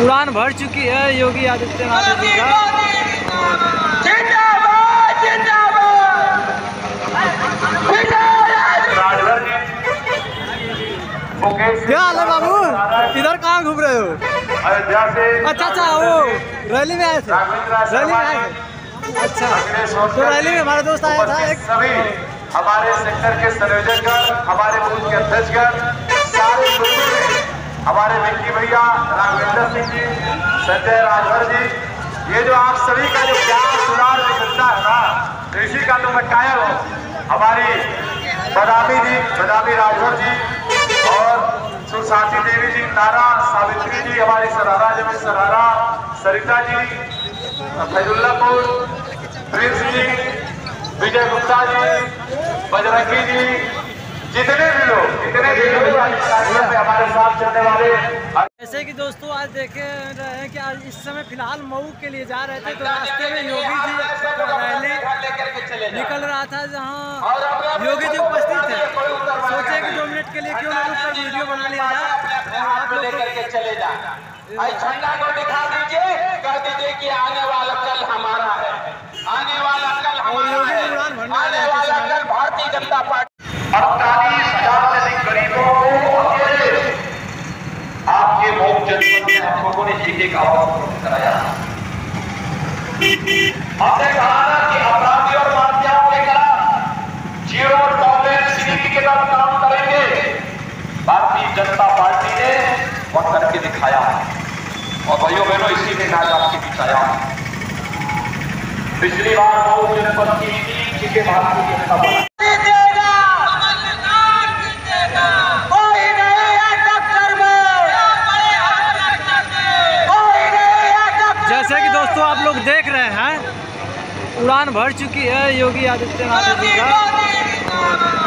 उड़ान भर चुकी है योगी आदित्यनाथ जी का। क्या हाल है बाबू, इधर कहाँ घूम रहे हो? अच्छा वो रैली में आए थे, अच्छा तो रैली में हमारा दोस्त आया था एक। सभी हमारे सेक्टर के संयोजकगण, हमारे बूथ के अध्यक्षगण, सारे लोगों ने, हमारे विक्की भैया, राघवेंद्र सिंह जी, संजय राजभर जी, ये जो आप सभी का जो प्यार दुलार मिलता है ना, तो इसी का तो मैं कायल हूँ। हमारी बदामी जी, बदामी राजभर जी और सुसाची देवी जी, तारा सावित्री जी, हमारी सरारा जमीन सरारा, सरिता जी, फैजुल्लापुर, प्रिंस जी, विजय गुप्ता जी, बजरंगी जी, जितने भी लोग हमारे साथ चलने वाले। जैसे कि दोस्तों आज देखे रहे हैं कि आज इस समय फिलहाल मऊ के लिए जा रहे थे, तो रास्ते में योगी जी का रैली निकल रहा था, जहां योगी जी उपस्थित थे। सोचे कि 2 मिनट के लिए क्यों ना उस पर वीडियो बना लिया जाए और आप लोग चले जाए। झंडा को दिखा दीजिए, कह दीजिए कि आने वाला कल हमारा है, आने वाला कल हमारा है, आने वाला कल भारतीय जनता पार्टी। 48,000 से अधिक गरीबों को आपके मऊ जनपद में हम लोगों ने एक आवाज उपलब्ध कराया। हमने कहा ना कि अपराधी और माफियाओं के खिलाफ जीरो टॉलरेंस नीति के साथ काम करेंगे। भारतीय जनता पार्टी ने वह करके दिखाया और भाइयों बहनों इसी के आज आपके बीच आया। पिछली बार मऊ जनपद की नीति के भारतीय जनता पार्टी जैसे कि दोस्तों आप लोग देख रहे हैं उड़ान भर चुकी है योगी आदित्यनाथ जी का।